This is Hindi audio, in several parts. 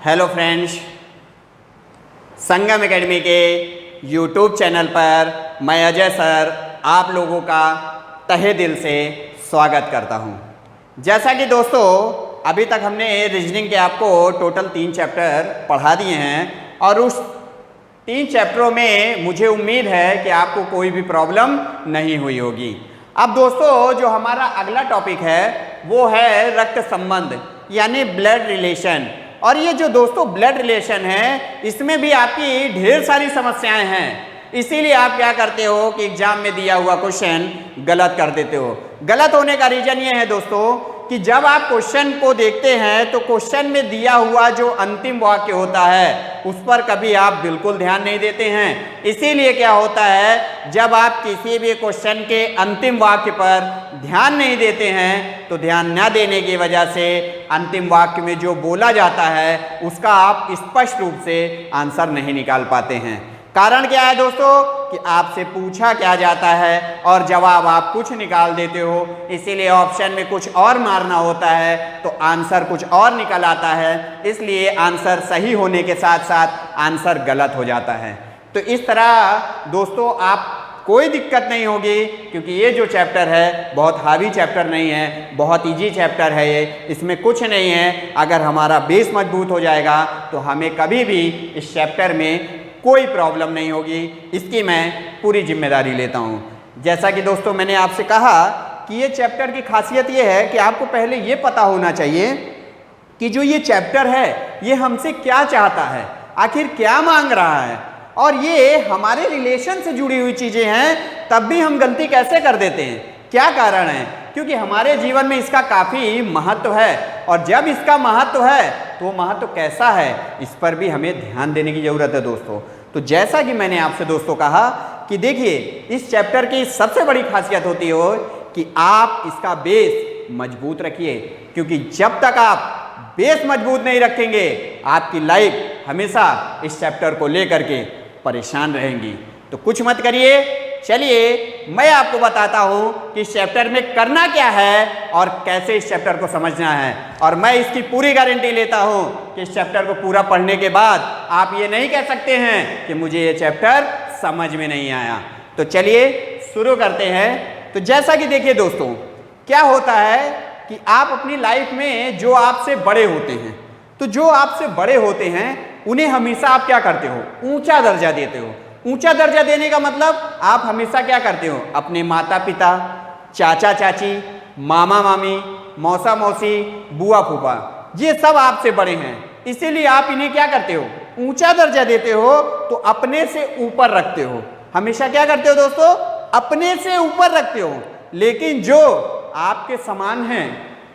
हेलो फ्रेंड्स, संगम एकेडमी के यूट्यूब चैनल पर मैं अजय सर आप लोगों का तहे दिल से स्वागत करता हूं। जैसा कि दोस्तों अभी तक हमने रीजनिंग के आपको टोटल 3 चैप्टर पढ़ा दिए हैं और उस 3 चैप्टरों में मुझे उम्मीद है कि आपको कोई भी प्रॉब्लम नहीं हुई होगी। अब दोस्तों जो हमारा अगला टॉपिक है वो है रक्त संबंध यानी ब्लड रिलेशन। और ये जो दोस्तों ब्लड रिलेशन है इसमें भी आपकी ढेर सारी समस्याएं हैं। इसीलिए आप क्या करते हो कि एग्जाम में दिया हुआ क्वेश्चन गलत कर देते हो। गलत होने का रीजन ये है दोस्तों कि जब आप क्वेश्चन को देखते हैं तो क्वेश्चन में दिया हुआ जो अंतिम वाक्य होता है उस पर कभी आप बिल्कुल ध्यान नहीं देते हैं। इसीलिए क्या होता है, जब आप किसी भी क्वेश्चन के अंतिम वाक्य पर ध्यान नहीं देते हैं तो ध्यान न देने की वजह से अंतिम वाक्य में जो बोला जाता है उसका आप स्पष्ट रूप से आंसर नहीं निकाल पाते हैं। कारण क्या है दोस्तों कि आपसे पूछा क्या जाता है और जवाब आप कुछ निकाल देते हो। इसीलिए ऑप्शन में कुछ और मारना होता है तो आंसर कुछ और निकल आता है। इसलिए आंसर सही होने के साथ साथ आंसर गलत हो जाता है। तो इस तरह दोस्तों आप कोई दिक्कत नहीं होगी क्योंकि ये जो चैप्टर है बहुत हावी चैप्टर नहीं है, बहुत इजी चैप्टर है ये। इसमें कुछ नहीं है। अगर हमारा बेस मजबूत हो जाएगा तो हमें कभी भी इस चैप्टर में कोई प्रॉब्लम नहीं होगी। इसकी मैं पूरी जिम्मेदारी लेता हूँ। जैसा कि दोस्तों मैंने आपसे कहा कि ये चैप्टर की खासियत ये है कि आपको पहले ये पता होना चाहिए कि जो ये चैप्टर है ये हमसे क्या चाहता है, आखिर क्या मांग रहा है। और ये हमारे रिलेशन से जुड़ी हुई चीज़ें हैं, तब भी हम गलती कैसे कर देते हैं, क्या कारण है? क्योंकि हमारे जीवन में इसका काफ़ी महत्व है। और जब इसका महत्व है तो वो महत्व कैसा है इस पर भी हमें ध्यान देने की ज़रूरत है दोस्तों। तो जैसा कि मैंने आपसे दोस्तों कहा कि देखिए इस चैप्टर की सबसे बड़ी खासियत होती है कि आप इसका बेस मजबूत रखिए, क्योंकि जब तक आप बेस मजबूत नहीं रखेंगे आपकी लाइफ हमेशा इस चैप्टर को लेकर के परेशान रहेंगी। तो कुछ मत करिए, चलिए मैं आपको बताता हूँ कि इस चैप्टर में करना क्या है और कैसे इस चैप्टर को समझना है। और मैं इसकी पूरी गारंटी लेता हूँ कि इस चैप्टर को पूरा पढ़ने के बाद आप ये नहीं कह सकते हैं कि मुझे ये चैप्टर समझ में नहीं आया। तो चलिए शुरू करते हैं। तो जैसा कि देखिए दोस्तों क्या होता है कि आप अपनी लाइफ में जो आपसे बड़े होते हैं, तो जो आपसे बड़े होते हैं उन्हें हमेशा आप क्या करते हो, ऊंचा दर्जा देते हो। ऊंचा दर्जा देने का मतलब आप हमेशा क्या करते हो, अपने माता पिता, चाचा चाची, मामा मामी, मौसा मौसी, बुआ फूफा, ये सब आपसे बड़े हैं। इसीलिए आप इन्हें क्या करते हो, ऊंचा दर्जा देते हो। तो अपने से ऊपर रखते हो। हमेशा क्या करते हो दोस्तों, अपने से ऊपर रखते हो। लेकिन जो आपके समान हैं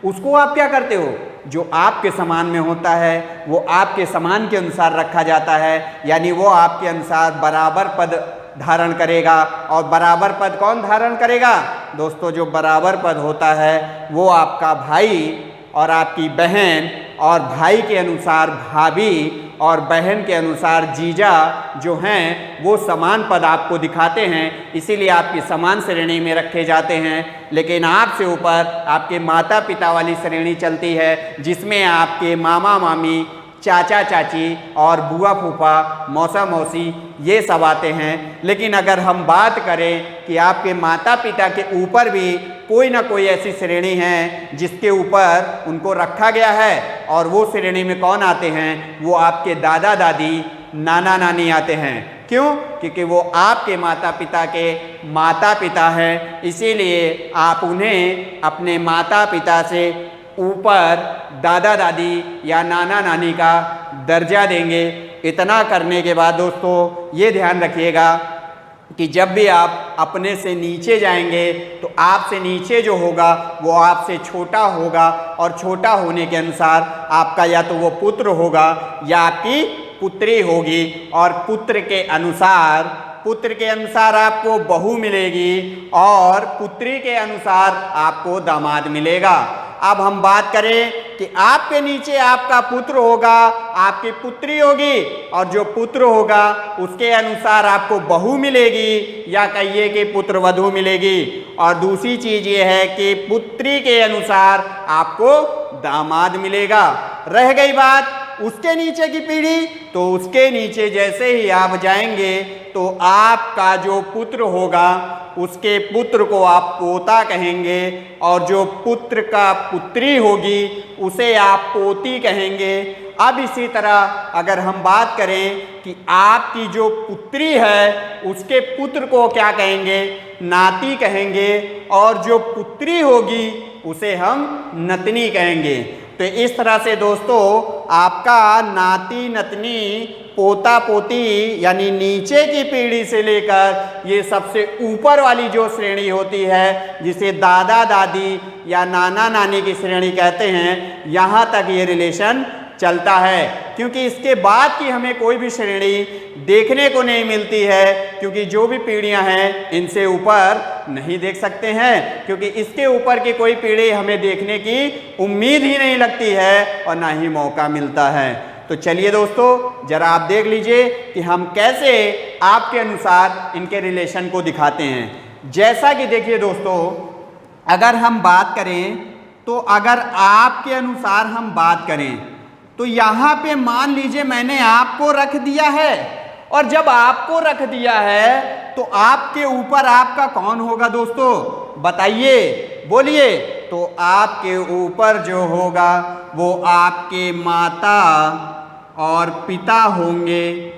उसको आप क्या करते हो, जो आपके समान में होता है वो आपके समान के अनुसार रखा जाता है, यानी वो आपके अनुसार बराबर पद धारण करेगा। और बराबर पद कौन धारण करेगा दोस्तों, जो बराबर पद होता है वो आपका भाई और आपकी बहन, और भाई के अनुसार भाभी और बहन के अनुसार जीजा जो हैं वो समान पद आपको दिखाते हैं। इसीलिए आपकी समान श्रेणी में रखे जाते हैं। लेकिन आपसे ऊपर आपके माता पिता वाली श्रेणी चलती है जिसमें आपके मामा मामी, चाचा चाची और बुआ फूफा, मौसा मौसी ये सब आते हैं। लेकिन अगर हम बात करें कि आपके माता पिता के ऊपर भी कोई ना कोई ऐसी श्रेणी है जिसके ऊपर उनको रखा गया है, और वो श्रेणी में कौन आते हैं, वो आपके दादा दादी, नाना नानी आते हैं। क्यों? क्योंकि वो आपके माता पिता के माता पिता हैं। इसीलिए आप उन्हें अपने माता पिता से ऊपर दादा दादी या नाना नानी का दर्जा देंगे। इतना करने के बाद दोस्तों ये ध्यान रखिएगा कि जब भी आप अपने से नीचे जाएंगे तो आपसे नीचे जो होगा वो आपसे छोटा होगा, और छोटा होने के अनुसार आपका या तो वो पुत्र होगा या आपकी पुत्री होगी, और पुत्र के अनुसार आपको बहू मिलेगी, और पुत्री के अनुसार आपको दामाद मिलेगा। अब हम बात करें कि आपके नीचे आपका पुत्र होगा, आपकी पुत्री होगी, और जो पुत्र होगा उसके अनुसार आपको बहू मिलेगी या कहिए कि पुत्र वधू मिलेगी। और दूसरी चीज ये है कि पुत्री के अनुसार आपको दामाद मिलेगा। रह गई बात उसके नीचे की पीढ़ी, तो उसके नीचे जैसे ही आप जाएंगे तो आपका जो पुत्र होगा उसके पुत्र को आप पोता कहेंगे, और जो पुत्र का पुत्री होगी उसे आप पोती कहेंगे। अब इसी तरह अगर हम बात करें कि आपकी जो पुत्री है उसके पुत्र को क्या कहेंगे, नाती कहेंगे, और जो पुत्री होगी उसे हम नतनी कहेंगे। तो इस तरह से दोस्तों आपका नाती नतनी पोता पोती यानी नीचे की पीढ़ी से लेकर ये सबसे ऊपर वाली जो श्रेणी होती है जिसे दादा दादी या नाना नानी की श्रेणी कहते हैं, यहाँ तक ये रिलेशन चलता है। क्योंकि इसके बाद की हमें कोई भी श्रेणी देखने को नहीं मिलती है, क्योंकि जो भी पीढ़ियां हैं इनसे ऊपर नहीं देख सकते हैं, क्योंकि इसके ऊपर की कोई पीढ़ी हमें देखने की उम्मीद ही नहीं लगती है और ना ही मौका मिलता है। तो चलिए दोस्तों जरा आप देख लीजिए कि हम कैसे आपके अनुसार इनके रिलेशन को दिखाते हैं। जैसा कि देखिए दोस्तों, अगर हम बात करें तो अगर आपके अनुसार हम बात करें तो यहाँ पे मान लीजिए मैंने आपको रख दिया है, और जब आपको रख दिया है तो आपके ऊपर आपका कौन होगा दोस्तों, बताइए, बोलिए। तो आपके ऊपर जो होगा वो आपके माता और पिता होंगे,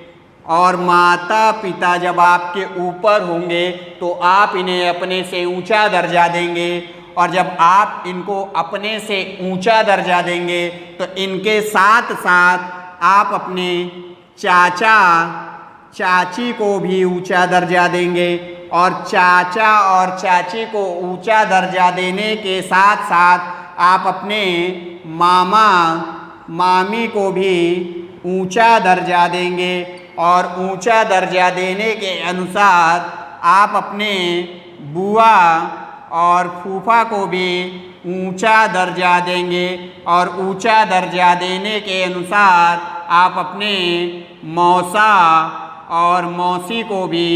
और माता पिता जब आपके ऊपर होंगे तो आप इन्हें अपने से ऊंचा दर्जा देंगे, और जब आप इनको अपने से ऊंचा दर्जा देंगे तो इनके साथ साथ आप अपने चाचा चाची को भी ऊंचा दर्जा देंगे, और चाचा और चाची को ऊंचा दर्जा देने के साथ साथ आप अपने मामा मामी को भी ऊंचा दर्जा देंगे, और ऊंचा दर्जा देने के अनुसार आप अपने बुआ और फूफा को भी ऊंचा दर्जा देंगे, और ऊंचा दर्जा देने के अनुसार आप अपने मौसा और मौसी को भी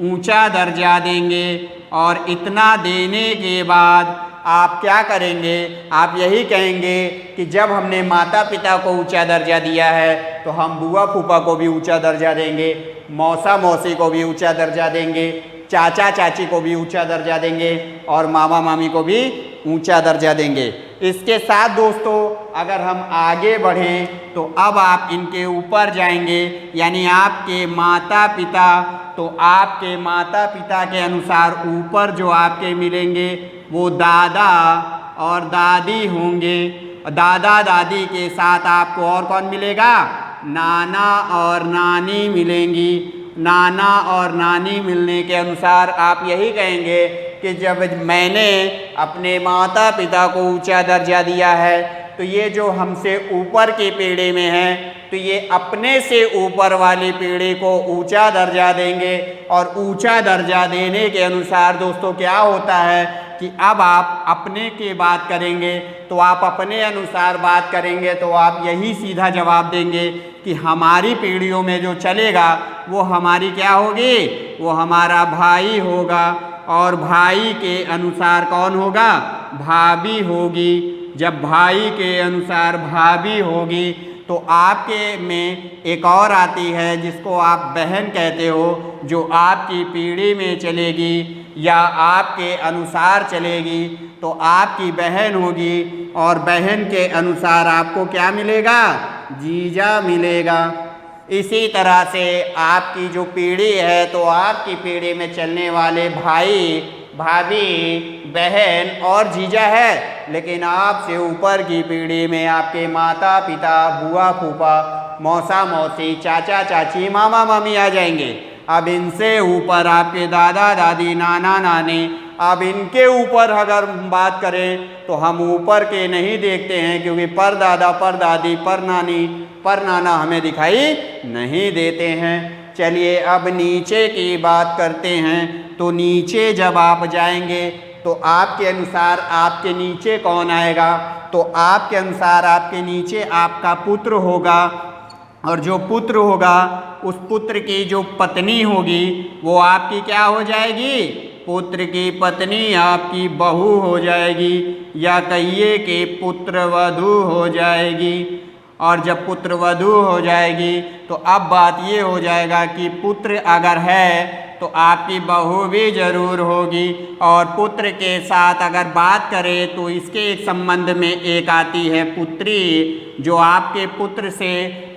ऊंचा दर्जा देंगे। और इतना देने के बाद आप क्या करेंगे, आप यही कहेंगे कि जब हमने माता पिता को ऊंचा दर्जा दिया है तो हम बुआ फूफा को भी ऊंचा दर्जा देंगे, मौसा मौसी को भी ऊंचा दर्जा देंगे, चाचा चाची को भी ऊंचा दर्जा देंगे, और मामा मामी को भी ऊंचा दर्जा देंगे। इसके साथ दोस्तों अगर हम आगे बढ़ें तो अब आप इनके ऊपर जाएंगे, यानी आपके माता पिता, तो आपके माता पिता के अनुसार ऊपर जो आपके मिलेंगे वो दादा और दादी होंगे। दादा दादी के साथ आपको और कौन मिलेगा, नाना और नानी मिलेंगी। नाना और नानी मिलने के अनुसार आप यही कहेंगे कि जब मैंने अपने माता पिता को ऊंचा दर्जा दिया है तो ये जो हमसे ऊपर की पीढ़ी में है तो ये अपने से ऊपर वाली पीढ़ी को ऊंचा दर्जा देंगे, और ऊंचा दर्जा देने के अनुसार दोस्तों क्या होता है कि अब आप अपने की बात करेंगे तो आप अपने अनुसार बात करेंगे, तो आप यही सीधा जवाब देंगे कि हमारी पीढ़ियों में जो चलेगा वो हमारी क्या होगी, वो हमारा भाई होगा, और भाई के अनुसार कौन होगा, भाभी होगी। जब भाई के अनुसार भाभी होगी तो आपके में एक और आती है जिसको आप बहन कहते हो, जो आपकी पीढ़ी में चलेगी या आपके अनुसार चलेगी, तो आपकी बहन होगी, और बहन के अनुसार आपको क्या मिलेगा, जीजा मिलेगा। इसी तरह से आपकी जो पीढ़ी है तो आपकी पीढ़ी में चलने वाले भाई भाभी बहन और जीजा है, लेकिन आपसे ऊपर की पीढ़ी में आपके माता पिता बुआ फूफा मौसा मौसी चाचा चाची मामा मामी आ जाएंगे। अब इनसे ऊपर आपके दादा दादी नाना नानी, अब इनके ऊपर अगर हम बात करें तो हम ऊपर के नहीं देखते हैं, क्योंकि पर दादा पर दादी पर नानी पर नाना हमें दिखाई नहीं देते हैं। चलिए अब नीचे की बात करते हैं। तो नीचे जब आप जाएंगे तो आपके अनुसार आपके नीचे कौन आएगा, तो आपके अनुसार आपके नीचे आपका पुत्र होगा, और जो पुत्र होगा उस पुत्र की जो पत्नी होगी वो आपकी क्या हो जाएगी, पुत्र की पत्नी आपकी बहू हो जाएगी, या कहिए कि पुत्र वधू हो जाएगी। और जब पुत्र वधू हो जाएगी तो अब बात ये हो जाएगा कि पुत्र अगर है तो आपकी बहू भी जरूर होगी। और पुत्र के साथ अगर बात करें तो इसके एक संबंध में एक आती है पुत्री, जो आपके पुत्र से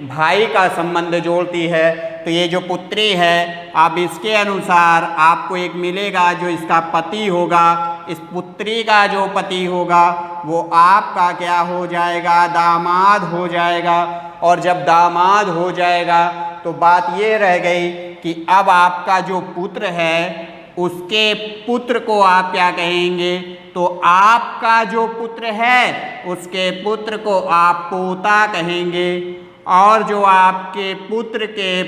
भाई का संबंध जोड़ती है। तो ये जो पुत्री है अब इसके अनुसार आपको एक मिलेगा जो इसका पति होगा। इस पुत्री का जो पति होगा वो आपका क्या हो जाएगा, दामाद हो जाएगा। और जब दामाद हो जाएगा तो बात ये रह गई कि अब आपका जो पुत्र है उसके पुत्र को आप क्या कहेंगे, तो आपका जो पुत्र है उसके पुत्र को आप पोता कहेंगे। और जो आपके पुत्र के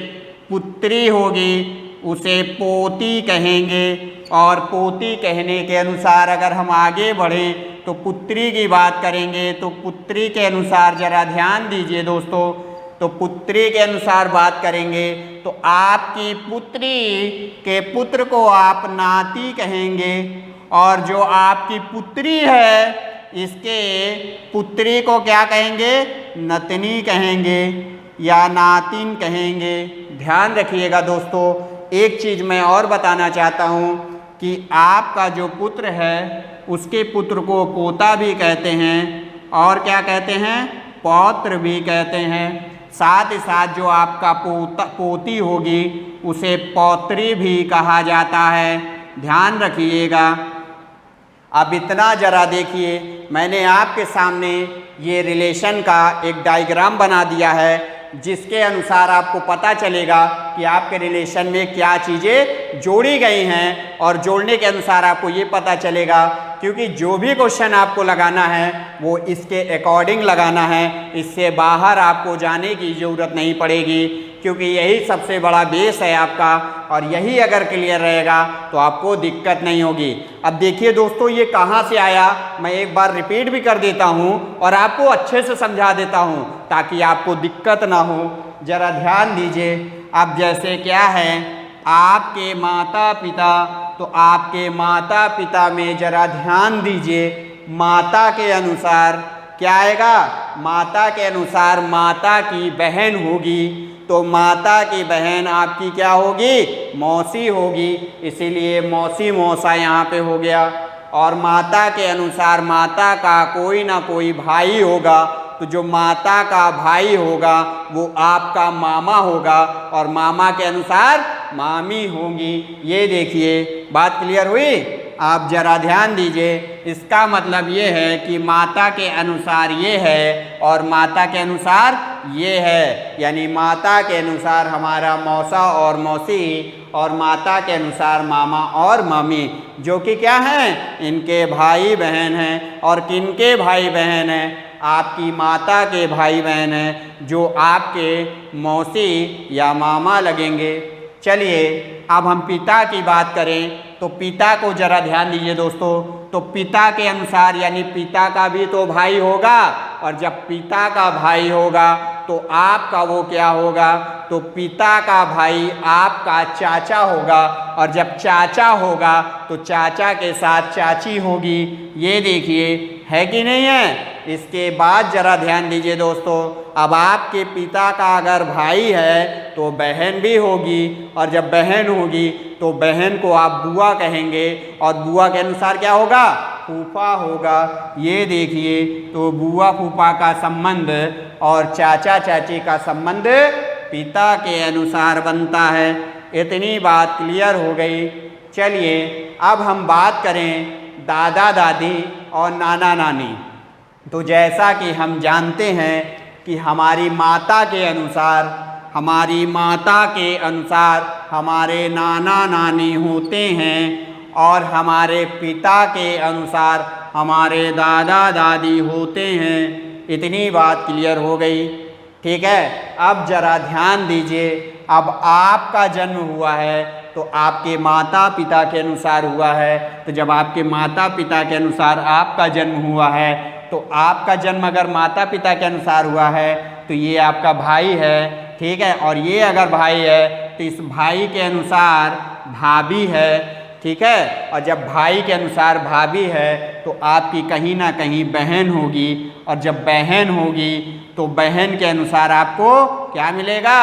पुत्री होगी उसे पोती कहेंगे। और पोती कहने के अनुसार अगर हम आगे बढ़ें तो पुत्री की बात करेंगे। तो पुत्री के अनुसार जरा ध्यान दीजिए दोस्तों, तो पुत्री के अनुसार बात करेंगे तो आपकी पुत्री के पुत्र को आप नाती कहेंगे। और जो आपकी पुत्री है इसके पुत्री को क्या कहेंगे, नतनी कहेंगे या नातिन कहेंगे। ध्यान रखिएगा दोस्तों, एक चीज़ मैं और बताना चाहता हूँ कि आपका जो पुत्र है उसके पुत्र को पोता भी कहते हैं और क्या कहते हैं, पौत्र भी कहते हैं। साथ ही साथ जो आपका पोती होगी उसे पौत्री भी कहा जाता है। ध्यान रखिएगा। अब इतना जरा देखिए, मैंने आपके सामने ये रिलेशन का एक डायग्राम बना दिया है जिसके अनुसार आपको पता चलेगा कि आपके रिलेशन में क्या चीज़ें जोड़ी गई हैं। और जोड़ने के अनुसार आपको ये पता चलेगा, क्योंकि जो भी क्वेश्चन आपको लगाना है वो इसके अकॉर्डिंग लगाना है, इससे बाहर आपको जाने की ज़रूरत नहीं पड़ेगी, क्योंकि यही सबसे बड़ा बेस है आपका। और यही अगर क्लियर रहेगा तो आपको दिक्कत नहीं होगी। अब देखिए दोस्तों, ये कहाँ से आया, मैं एक बार रिपीट भी कर देता हूँ और आपको अच्छे से समझा देता हूँ ताकि आपको दिक्कत ना हो। जरा ध्यान दीजिए। अब जैसे क्या है, आपके माता पिता, तो आपके माता पिता में जरा ध्यान दीजिए, माता के अनुसार क्या आएगा, माता के अनुसार माता की बहन होगी। तो माता की बहन आपकी क्या होगी, मौसी होगी, इसीलिए मौसी मौसा यहाँ पे हो गया। और माता के अनुसार माता का कोई ना कोई भाई होगा, तो जो माता का भाई होगा वो आपका मामा होगा और मामा के अनुसार मामी होंगी। ये देखिए, बात क्लियर हुई। आप जरा ध्यान दीजिए, इसका मतलब ये है कि माता के अनुसार ये है और माता के अनुसार ये है, यानी माता के अनुसार हमारा मौसा और मौसी और माता के अनुसार मामा और मामी, जो कि क्या हैं, इनके भाई बहन हैं। और किनके भाई बहन हैं, आपकी माता के भाई बहन हैं, जो आपके मौसी या मामा लगेंगे। चलिए अब हम पिता की बात करें तो पिता को जरा ध्यान दीजिए दोस्तों। तो पिता के अनुसार यानी पिता का भी तो भाई होगा, और जब पिता का भाई होगा तो आपका वो क्या होगा, तो पिता का भाई आपका चाचा होगा। और जब चाचा होगा तो चाचा के साथ चाची होगी। ये देखिए, है कि नहीं है। इसके बाद जरा ध्यान दीजिए दोस्तों, अब आपके पिता का अगर भाई है तो बहन भी होगी, और जब बहन होगी तो बहन को आप बुआ कहेंगे, और बुआ के अनुसार क्या होगा, फूफा होगा। ये देखिए, तो बुआ फूफा का संबंध और चाचा चाची का संबंध पिता के अनुसार बनता है। इतनी बात क्लियर हो गई। चलिए अब हम बात करें दादा दादी और नाना नानी। तो जैसा कि हम जानते हैं कि हमारी माता के अनुसार हमारे नाना नानी होते हैं, और हमारे पिता के अनुसार हमारे दादा दादी होते हैं। इतनी बात क्लियर हो गई, ठीक है। अब जरा ध्यान दीजिए, अब आपका जन्म हुआ है तो आपके माता पिता के अनुसार हुआ है। तो जब आपके माता पिता के अनुसार आपका जन्म हुआ है, तो आपका जन्म अगर माता पिता के अनुसार हुआ है तो ये आपका भाई है, ठीक है। और ये अगर भाई है तो इस भाई के अनुसार भाभी है, ठीक है। और जब भाई के अनुसार भाभी है तो आपकी कहीं ना कहीं बहन होगी, और जब बहन होगी तो बहन के अनुसार आपको क्या मिलेगा,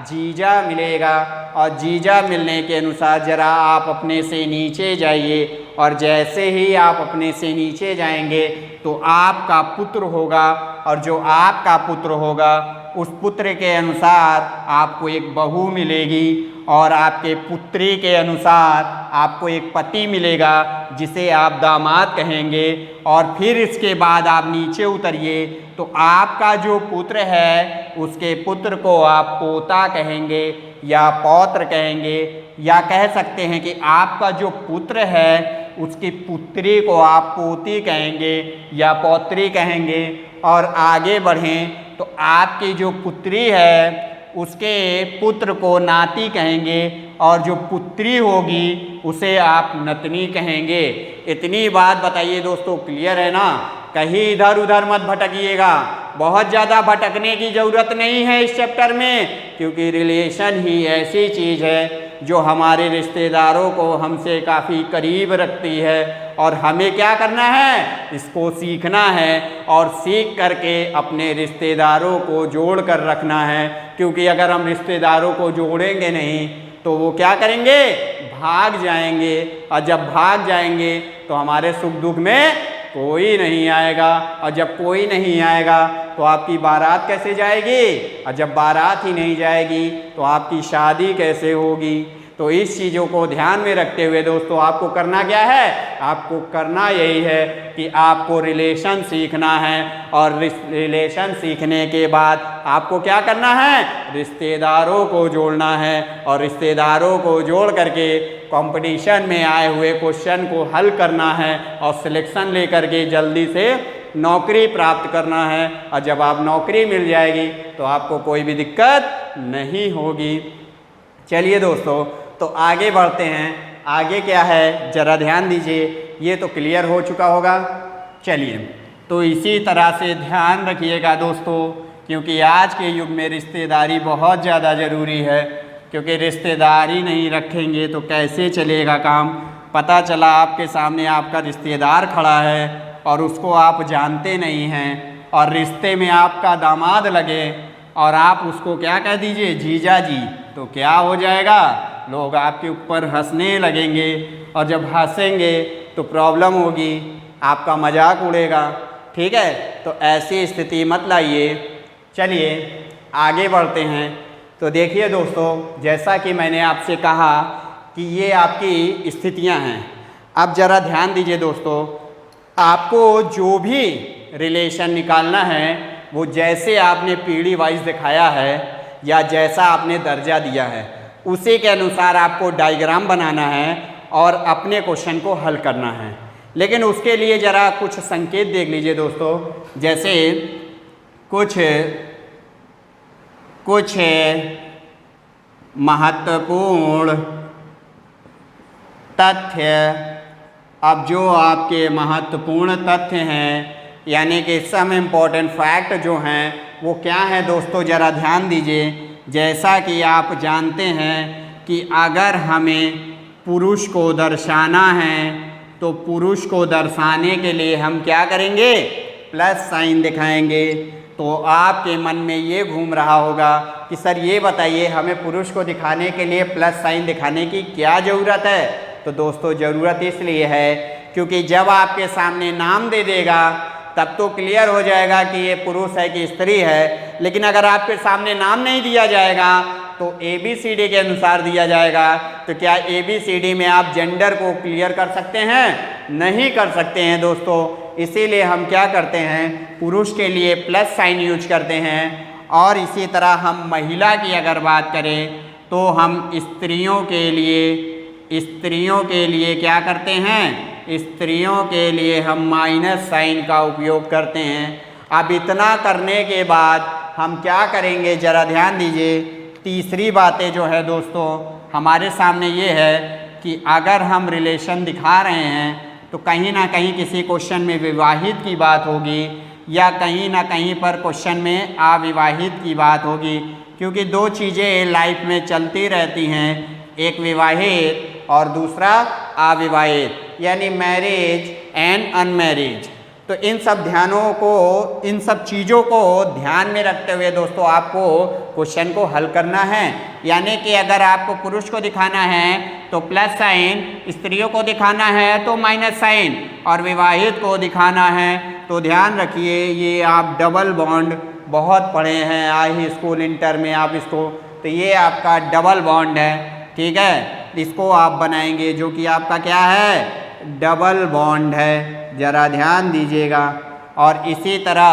जीजा मिलेगा। और जीजा मिलने के अनुसार ज़रा आप अपने से नीचे जाइए, और जैसे ही आप अपने से नीचे जाएंगे तो आपका पुत्र होगा, और जो आपका पुत्र होगा उस पुत्र के अनुसार आपको एक बहू मिलेगी, और आपके पुत्री के अनुसार आपको एक पति मिलेगा जिसे आप दामाद कहेंगे। और फिर इसके बाद आप नीचे उतरिए तो आपका जो पुत्र है उसके पुत्र को आप पोता कहेंगे या पौत्र कहेंगे, या कह सकते हैं कि आपका जो पुत्र है उसकी पुत्री को आप पोती कहेंगे या पौत्री कहेंगे। और आगे बढ़ें तो आपकी जो पुत्री है उसके पुत्र को नाती कहेंगे, और जो पुत्री होगी उसे आप नतनी कहेंगे। इतनी बात बताइए दोस्तों, क्लियर है ना? कहीं इधर उधर मत भटकिएगा, बहुत ज़्यादा भटकने की ज़रूरत नहीं है इस चैप्टर में, क्योंकि रिलेशन ही ऐसी चीज़ है जो हमारे रिश्तेदारों को हमसे काफ़ी करीब रखती है। और हमें क्या करना है, इसको सीखना है, और सीख करके अपने रिश्तेदारों को जोड़ कर रखना है। क्योंकि अगर हम रिश्तेदारों को जोड़ेंगे नहीं तो वो क्या करेंगे, भाग जाएंगे, और जब भाग जाएंगे तो हमारे सुख दुख में कोई नहीं आएगा, और जब कोई नहीं आएगा तो आपकी बारात कैसे जाएगी, और जब बारात ही नहीं जाएगी तो आपकी शादी कैसे होगी। तो इस चीज़ों को ध्यान में रखते हुए दोस्तों आपको करना क्या है, आपको करना यही है कि आपको रिलेशन सीखना है, और रिलेशन सीखने के बाद आपको क्या करना है, रिश्तेदारों को जोड़ना है, और रिश्तेदारों को जोड़ करके कंपटीशन में आए हुए क्वेश्चन को हल करना है, और सिलेक्शन लेकर के जल्दी से नौकरी प्राप्त करना है। और जब आप नौकरी मिल जाएगी तो आपको कोई भी दिक्कत नहीं होगी। चलिए दोस्तों, तो आगे बढ़ते हैं। आगे क्या है ज़रा ध्यान दीजिए, ये तो क्लियर हो चुका होगा। चलिए, तो इसी तरह से ध्यान रखिएगा दोस्तों, क्योंकि आज के युग में रिश्तेदारी बहुत ज़्यादा ज़रूरी है, क्योंकि रिश्तेदारी नहीं रखेंगे तो कैसे चलेगा काम। पता चला आपके सामने आपका रिश्तेदार खड़ा है और उसको आप जानते नहीं हैं, और रिश्ते में आपका दामाद लगे और आप उसको क्या कह दीजिए, जीजा जी, तो क्या हो जाएगा, लोग आपके ऊपर हंसने लगेंगे, और जब हंसेंगे तो प्रॉब्लम होगी, आपका मजाक उड़ेगा। ठीक है, तो ऐसी स्थिति मत लाइए। चलिए आगे बढ़ते हैं। तो देखिए दोस्तों, जैसा कि मैंने आपसे कहा कि ये आपकी स्थितियां हैं। अब ज़रा ध्यान दीजिए दोस्तों, आपको जो भी रिलेशन निकालना है वो जैसे आपने पीढ़ी वाइज दिखाया है या जैसा आपने दर्जा दिया है उसी के अनुसार आपको डायग्राम बनाना है और अपने क्वेश्चन को हल करना है। लेकिन उसके लिए ज़रा कुछ संकेत देख लीजिए दोस्तों, जैसे कुछ महत्वपूर्ण तथ्य। अब जो आपके महत्वपूर्ण तथ्य हैं यानी कि सम इम्पॉर्टेंट फैक्ट जो हैं वो क्या हैं दोस्तों, ज़रा ध्यान दीजिए। जैसा कि आप जानते हैं कि अगर हमें पुरुष को दर्शाना है तो पुरुष को दर्शाने के लिए हम क्या करेंगे, प्लस साइन दिखाएंगे। तो आपके मन में ये घूम रहा होगा कि सर ये बताइए हमें पुरुष को दिखाने के लिए प्लस साइन दिखाने की क्या ज़रूरत है। तो दोस्तों ज़रूरत इसलिए है क्योंकि जब आपके सामने नाम दे देगा तब तो क्लियर हो जाएगा कि ये पुरुष है कि स्त्री है। लेकिन अगर आपके सामने नाम नहीं दिया जाएगा तो ABCD के अनुसार दिया जाएगा। तो क्या ABCD में आप जेंडर को क्लियर कर सकते हैं? नहीं कर सकते हैं दोस्तों। इसीलिए हम क्या करते हैं, पुरुष के लिए प्लस साइन यूज करते हैं। और इसी तरह हम महिला की अगर बात करें तो हम स्त्रियों के लिए क्या करते हैं, स्त्रियों के लिए हम माइनस साइन का उपयोग करते हैं। अब इतना करने के बाद हम क्या करेंगे, ज़रा ध्यान दीजिए। तीसरी बातें जो है दोस्तों हमारे सामने ये है कि अगर हम रिलेशन दिखा रहे हैं तो कहीं ना कहीं किसी क्वेश्चन में विवाहित की बात होगी या कहीं ना कहीं पर क्वेश्चन में अविवाहित की बात होगी, क्योंकि दो चीज़ें लाइफ में चलती रहती हैं, एक विवाहित और दूसरा अविवाहित, यानी मैरिज एंड अनमैरिज। तो इन सब इन सब चीज़ों को ध्यान में रखते हुए दोस्तों आपको क्वेश्चन को हल करना है। यानी कि अगर आपको पुरुष को दिखाना है तो प्लस साइन, स्त्रियों को दिखाना है तो माइनस साइन, और विवाहित को दिखाना है तो ध्यान रखिए ये आप डबल बॉन्ड बहुत पढ़े हैं हाई स्कूल इंटर में आप इसको, तो ये आपका डबल बॉन्ड है, ठीक है। इसको आप बनाएंगे जो कि आपका क्या है, डबल बॉन्ड है, जरा ध्यान दीजिएगा। और इसी तरह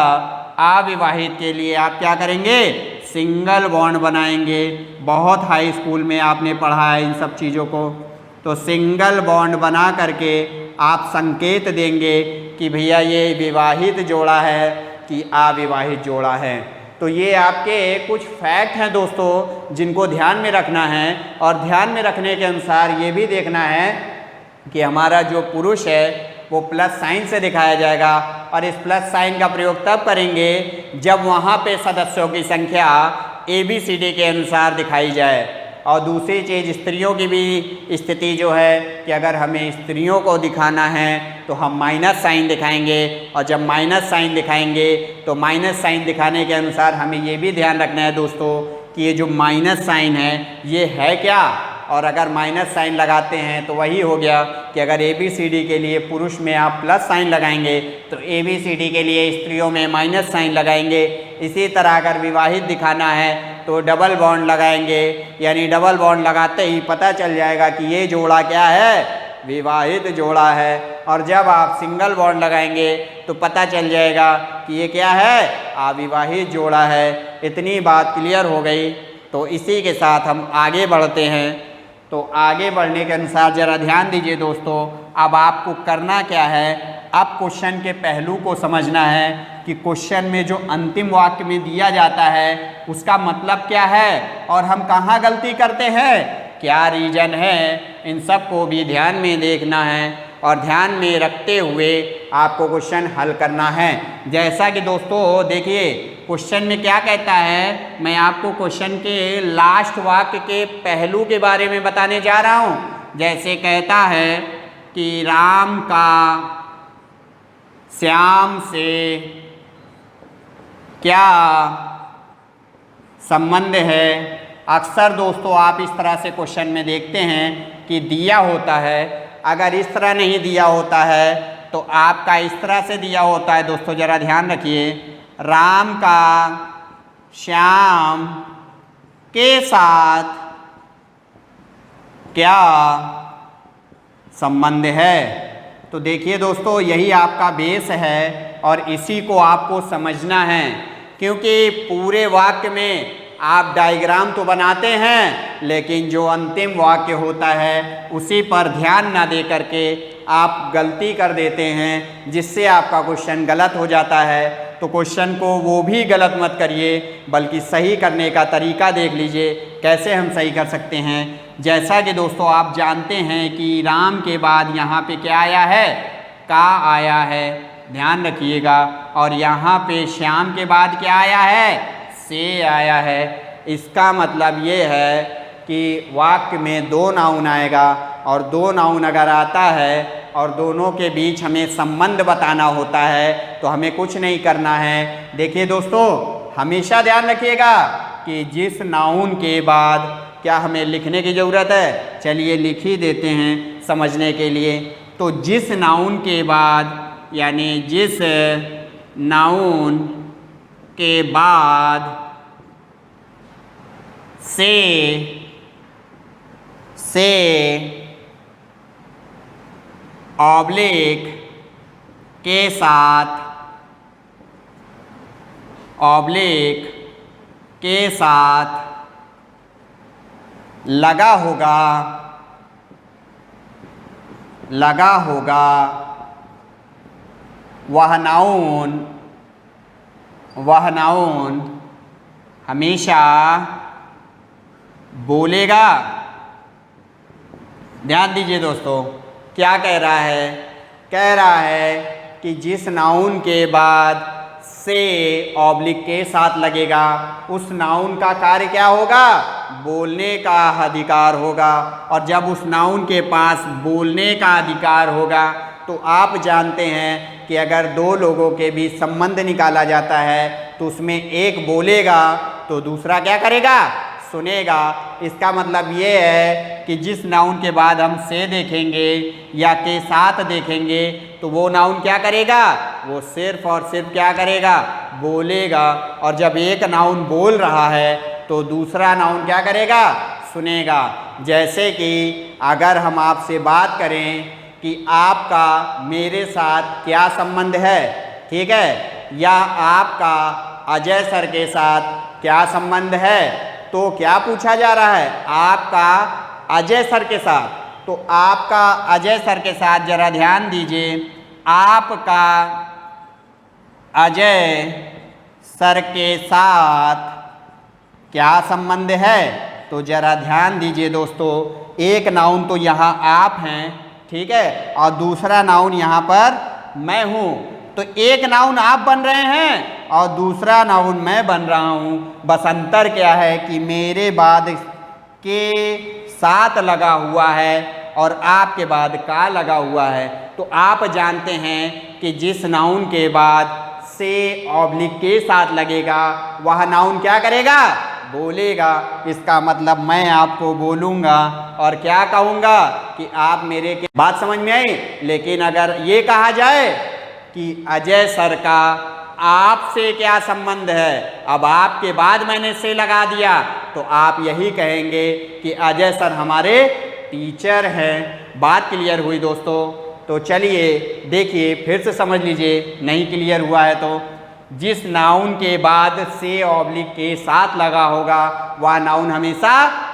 अविवाहित के लिए आप क्या करेंगे, सिंगल बॉन्ड बनाएंगे। बहुत हाई स्कूल में आपने पढ़ा है इन सब चीज़ों को। तो सिंगल बॉन्ड बना करके आप संकेत देंगे कि भैया ये विवाहित जोड़ा है कि अविवाहित जोड़ा है। तो ये आपके कुछ फैक्ट हैं दोस्तों जिनको ध्यान में रखना है, और ध्यान में रखने के अनुसार ये भी देखना है कि हमारा जो पुरुष है वो प्लस साइन से दिखाया जाएगा, और इस प्लस साइन का प्रयोग तब करेंगे जब वहाँ पे सदस्यों की संख्या ABCD के अनुसार दिखाई जाए। और दूसरी चीज़ स्त्रियों की भी स्थिति जो है कि अगर हमें स्त्रियों को दिखाना है तो हम माइनस साइन दिखाएंगे, और जब माइनस साइन दिखाएंगे तो माइनस साइन दिखाने के अनुसार हमें ये भी ध्यान रखना है दोस्तों कि ये जो माइनस साइन है ये है क्या, और अगर माइनस साइन लगाते हैं तो वही हो गया कि अगर ABCD के लिए पुरुष में आप प्लस साइन लगाएंगे तो ABCD के लिए स्त्रियों में माइनस साइन लगाएंगे। इसी तरह अगर विवाहित दिखाना है तो डबल बॉन्ड लगाएंगे, यानी डबल बॉन्ड लगाते ही पता चल जाएगा कि ये जोड़ा क्या है, विवाहित जोड़ा है। और जब आप सिंगल बॉन्ड लगाएंगे तो पता चल जाएगा कि ये क्या है, अविवाहित जोड़ा है। इतनी बात क्लियर हो गई। तो इसी के साथ हम आगे बढ़ते हैं। तो आगे बढ़ने के अनुसार ज़रा ध्यान दीजिए दोस्तों, अब आपको करना क्या है, अब क्वेश्चन के पहलू को समझना है कि क्वेश्चन में जो अंतिम वाक्य में दिया जाता है उसका मतलब क्या है और हम कहाँ गलती करते हैं, क्या रीजन है, इन सब को भी ध्यान में देखना है और ध्यान में रखते हुए आपको क्वेश्चन हल करना है। जैसा कि दोस्तों देखिए क्वेश्चन में क्या कहता है, मैं आपको क्वेश्चन के लास्ट वाक्य के पहलू के बारे में बताने जा रहा हूँ। जैसे कहता है कि राम का श्याम से क्या संबंध है। अक्सर दोस्तों आप इस तरह से क्वेश्चन में देखते हैं कि दिया होता है, अगर इस तरह नहीं दिया होता है तो आपका इस तरह से दिया होता है। दोस्तों ज़रा ध्यान रखिए, राम का श्याम के साथ क्या संबंध है। तो देखिए दोस्तों यही आपका बेस है और इसी को आपको समझना है, क्योंकि पूरे वाक्य में आप डायग्राम तो बनाते हैं लेकिन जो अंतिम वाक्य होता है उसी पर ध्यान ना दे करके आप गलती कर देते हैं, जिससे आपका क्वेश्चन गलत हो जाता है। तो क्वेश्चन को वो भी गलत मत करिए, बल्कि सही करने का तरीका देख लीजिए कैसे हम सही कर सकते हैं। जैसा कि दोस्तों आप जानते हैं कि राम के बाद यहाँ पे क्या आया है, का आया है, ध्यान रखिएगा। और यहाँ पे श्याम के बाद क्या आया है, से आया है। इसका मतलब ये है कि वाक्य में दो नाउन आएगा, और दो नाउन अगर आता है और दोनों के बीच हमें संबंध बताना होता है तो हमें कुछ नहीं करना है। देखिए दोस्तों हमेशा ध्यान रखिएगा कि जिस नाउन के बाद क्या हमें लिखने की ज़रूरत है, चलिए लिख ही देते हैं समझने के लिए। तो जिस नाउन के बाद, यानी जिस नाउन के बाद से ऑब्लिक के साथ, ऑब्लिक के साथ लगा होगा, लगा होगा वह नाउन हमेशा बोलेगा। ध्यान दीजिए दोस्तों क्या कह रहा है, कह रहा है कि जिस नाउन के बाद से ऑब्लिक के साथ लगेगा उस नाउन का कार्य क्या होगा, बोलने का अधिकार होगा। और जब उस नाउन के पास बोलने का अधिकार होगा तो आप जानते हैं कि अगर दो लोगों के बीच संबंध निकाला जाता है तो उसमें एक बोलेगा तो दूसरा क्या करेगा, सुनेगा। इसका मतलब ये है कि जिस नाउन के बाद हम से देखेंगे या के साथ देखेंगे तो वो नाउन क्या करेगा, वो सिर्फ और सिर्फ क्या करेगा, बोलेगा। और जब एक नाउन बोल रहा है तो दूसरा नाउन क्या करेगा, सुनेगा। जैसे कि अगर हम आपसे बात करें कि आपका मेरे साथ क्या संबंध है, ठीक है, या आपका अजय सर के साथ क्या संबंध है, तो क्या पूछा जा रहा है, आपका अजय सर के साथ। तो आपका अजय सर के साथ जरा ध्यान दीजिए, आपका अजय सर के साथ क्या संबंध है। तो जरा ध्यान दीजिए दोस्तों, एक नाउन तो यहाँ आप हैं, ठीक है, और दूसरा नाउन यहाँ पर मैं हूँ। तो एक नाउन आप बन रहे हैं और दूसरा नाउन मैं बन रहा हूँ। बस अंतर क्या है कि मेरे बाद के साथ लगा हुआ है और आपके बाद का लगा हुआ है। तो आप जानते हैं कि जिस नाउन के बाद से ऑब्लिक के साथ लगेगा वह नाउन क्या करेगा, बोलेगा। इसका मतलब मैं आपको बोलूँगा और क्या कहूँगा कि आप मेरे के बात समझ में आई। लेकिन अगर ये कहा जाए कि अजय सर का आपसे क्या संबंध है, अब आपके बाद मैंने से लगा दिया तो आप यही कहेंगे कि अजय सर हमारे टीचर हैं। बात क्लियर हुई दोस्तों। तो चलिए देखिए फिर से समझ लीजिए, नहीं क्लियर हुआ है तो जिस नाउन के बाद से ऑब्लिक के साथ लगा होगा वह नाउन हमेशा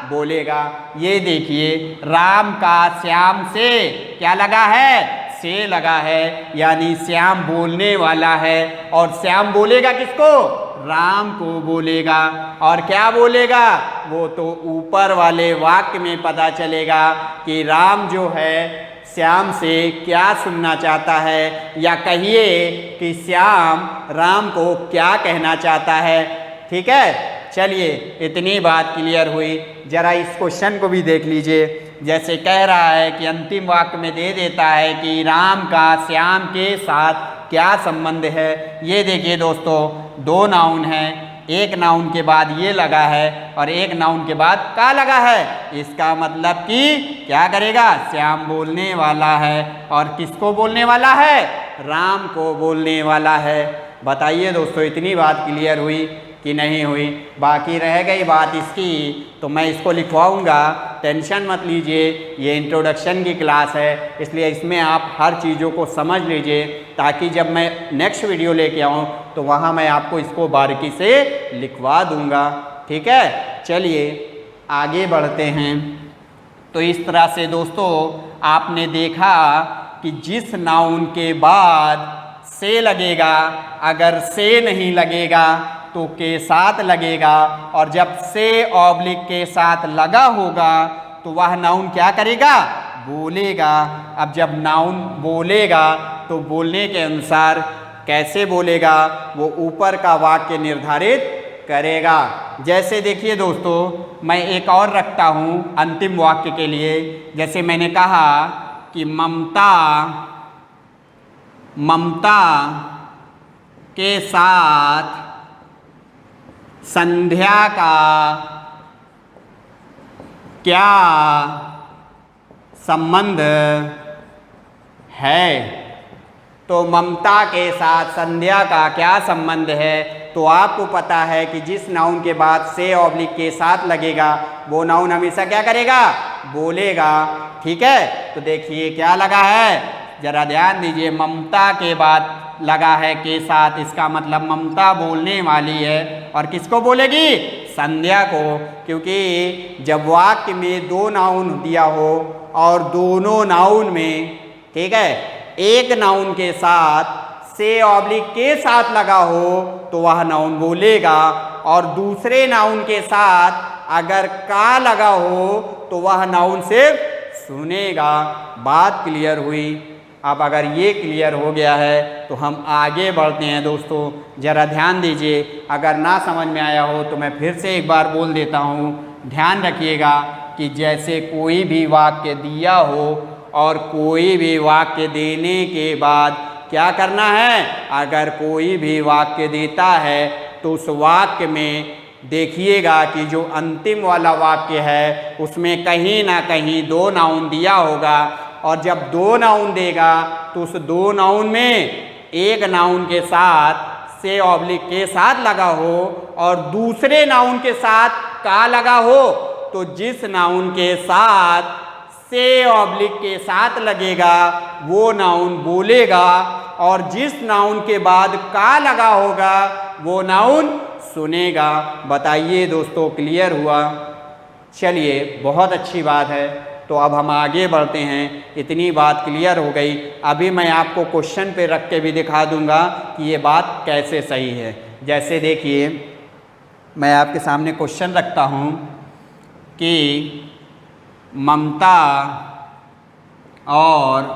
बोलेगा। ये देखिए, राम का श्याम से क्या लगा है, से लगा है, यानी श्याम बोलने वाला है। और श्याम बोलेगा किसको, राम को बोलेगा। और क्या बोलेगा, वो तो ऊपर वाले वाक्य में पता चलेगा कि राम जो है श्याम से क्या सुनना चाहता है, या कहिए कि श्याम राम को क्या कहना चाहता है। ठीक है, चलिए इतनी बात क्लियर हुई। जरा इस क्वेश्चन को भी देख लीजिए। जैसे कह रहा है कि अंतिम वाक्य में दे देता है कि राम का श्याम के साथ क्या संबंध है। ये देखिए दोस्तों, दो नाउन हैं, एक नाउन के बाद ये लगा है और एक नाउन के बाद का लगा है। इसका मतलब कि क्या करेगा, श्याम बोलने वाला है। और किसको बोलने वाला है, राम को बोलने वाला है। बताइए दोस्तों, इतनी बात क्लियर हुई कि नहीं हुई। बाकी रह गई बात इसकी, तो मैं इसको लिखवाऊंगा, टेंशन मत लीजिए। ये इंट्रोडक्शन की क्लास है, इसलिए इसमें आप हर चीज़ों को समझ लीजिए, ताकि जब मैं नेक्स्ट वीडियो लेके आऊँ तो वहाँ मैं आपको इसको बारीकी से लिखवा दूंगा। ठीक है, चलिए आगे बढ़ते हैं। तो इस तरह से दोस्तों आपने देखा कि जिस नाउन के बाद से लगेगा, अगर से नहीं लगेगा तो के साथ लगेगा, और जब से ऑब्लिक के साथ लगा होगा तो वह नाउन क्या करेगा, बोलेगा। अब जब नाउन बोलेगा तो बोलने के अनुसार कैसे बोलेगा, वो ऊपर का वाक्य निर्धारित करेगा। जैसे देखिए दोस्तों, मैं एक और रखता हूँ अंतिम वाक्य के लिए। जैसे मैंने कहा कि ममता के साथ संध्या का क्या संबंध है। तो ममता के साथ संध्या का क्या संबंध है, तो आपको पता है कि जिस नाउन के बाद से ऑब्लिक के साथ लगेगा वो नाउन हमेशा क्या करेगा, बोलेगा। ठीक है, तो देखिए क्या लगा है, जरा ध्यान दीजिए। ममता के बाद लगा है के साथ, इसका मतलब ममता बोलने वाली है। और किसको बोलेगी, संध्या को। क्योंकि जब वाक्य में दो नाउन दिया हो और दोनों नाउन में, ठीक है, एक नाउन के साथ से ऑब्लिक के साथ लगा हो तो वह नाउन बोलेगा, और दूसरे नाउन के साथ अगर का लगा हो तो वह नाउन सिर्फ सुनेगा। बात क्लियर हुई। अब अगर ये क्लियर हो गया है तो हम आगे बढ़ते हैं दोस्तों। ज़रा ध्यान दीजिए, अगर ना समझ में आया हो तो मैं फिर से एक बार बोल देता हूँ। ध्यान रखिएगा कि जैसे कोई भी वाक्य दिया हो और कोई भी वाक्य देने के बाद क्या करना है, अगर कोई भी वाक्य देता है तो उस वाक्य में देखिएगा कि जो अंतिम वाला वाक्य है उसमें कहीं ना कहीं दो नाउन दिया होगा, और जब दो नाउन देगा तो उस दो नाउन में एक नाउन के साथ से ऑब्लिक के साथ लगा हो और दूसरे नाउन के साथ का लगा हो, तो जिस नाउन के साथ से ऑब्लिक के साथ लगेगा वो नाउन बोलेगा, और जिस नाउन के बाद का लगा होगा वो नाउन सुनेगा। बताइए दोस्तों, क्लियर हुआ? चलिए, बहुत अच्छी बात है। तो अब हम आगे बढ़ते हैं। इतनी बात क्लियर हो गई। अभी मैं आपको क्वेश्चन पे रख के भी दिखा दूंगा कि ये बात कैसे सही है। जैसे देखिए, मैं आपके सामने क्वेश्चन रखता हूँ कि ममता और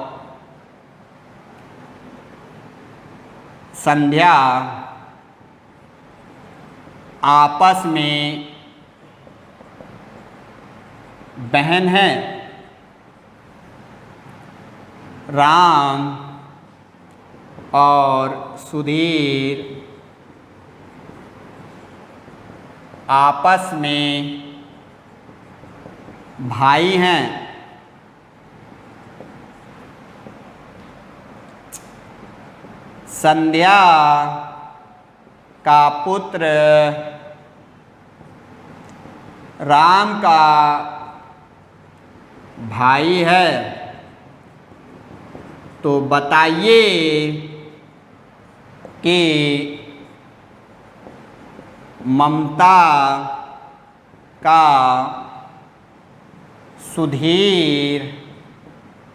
संध्या आपस में बहन हैं। राम और सुधीर आपस में भाई हैं। संध्या का पुत्र राम का भाई है। तो बताइए कि ममता का सुधीर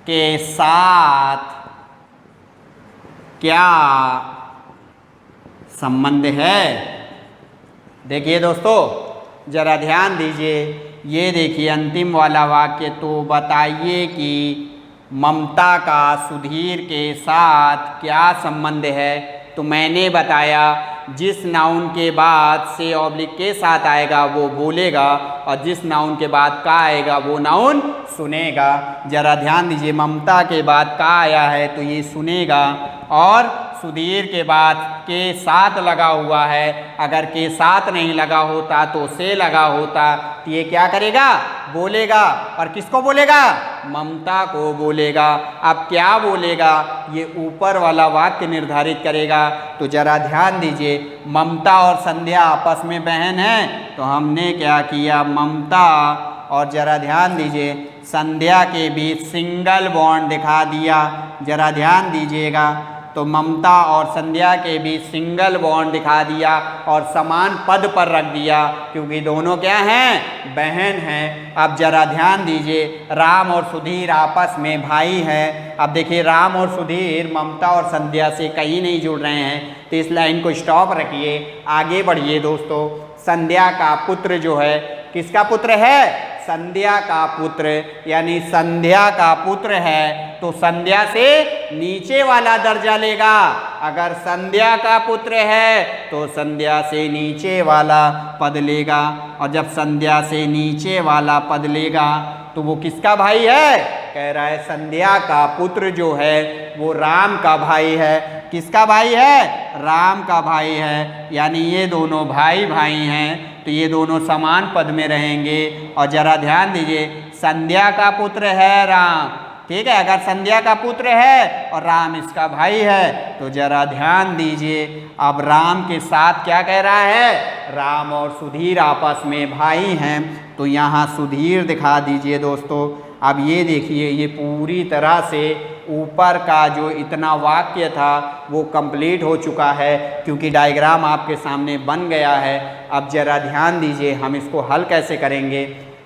के साथ क्या संबंध है। देखिए दोस्तों, ज़रा ध्यान दीजिए। ये देखिए अंतिम वाला वाक्य, तो बताइए कि ममता का सुधीर के साथ क्या संबंध है। तो मैंने बताया जिस नाउन के बाद से ऑब्लिक के साथ आएगा वो बोलेगा, और जिस नाउन के बाद का आएगा वो नाउन सुनेगा। ज़रा ध्यान दीजिए, ममता के बाद का आया है तो ये सुनेगा, और सुधीर के बाद के साथ लगा हुआ है। अगर के साथ नहीं लगा होता तो से लगा होता, तो ये क्या करेगा, बोलेगा। और किसको बोलेगा, ममता को बोलेगा। अब क्या बोलेगा ये ऊपर वाला वाक्य निर्धारित करेगा। तो जरा ध्यान दीजिए, ममता और संध्या आपस में बहन हैं, तो हमने क्या किया, ममता और जरा ध्यान दीजिए संध्या के बीच सिंगल बॉन्ड दिखा दिया। जरा ध्यान दीजिएगा, तो ममता और संध्या के बीच सिंगल बॉन्ड दिखा दिया और समान पद पर रख दिया, क्योंकि दोनों क्या हैं, बहन हैं। अब जरा ध्यान दीजिए, राम और सुधीर आपस में भाई हैं। अब देखिए, राम और सुधीर ममता और संध्या से कहीं नहीं जुड़ रहे हैं, तो इस लाइन को स्टॉप रखिए, आगे बढ़िए दोस्तों। संध्या का पुत्र जो है, किसका पुत्र है, संध्या का पुत्र, यानी संध्या का पुत्र है तो संध्या से नीचे वाला दर्जा लेगा। अगर संध्या का पुत्र है तो संध्या से नीचे वाला पद लेगा, और जब संध्या से नीचे वाला पद लेगा तो वो किसका भाई है, कह रहा है संध्या का पुत्र जो है वो राम का भाई है। किसका भाई है, राम का भाई है, यानी ये दोनों भाई भाई हैं, तो ये दोनों समान पद में रहेंगे। और जरा ध्यान दीजिए, संध्या का पुत्र है राम, ठीक है। अगर संध्या का पुत्र है और राम इसका भाई है, तो जरा ध्यान दीजिए, अब राम के साथ क्या कह रहा है, राम और सुधीर आपस में भाई हैं, तो यहाँ सुधीर दिखा दीजिए दोस्तों। अब ये देखिए, ये पूरी तरह से ऊपर का जो इतना वाक्य था वो कंप्लीट हो चुका है, क्योंकि डायग्राम आपके सामने बन गया है। अब जरा ध्यान दीजिए, हम इसको हल कैसे करेंगे।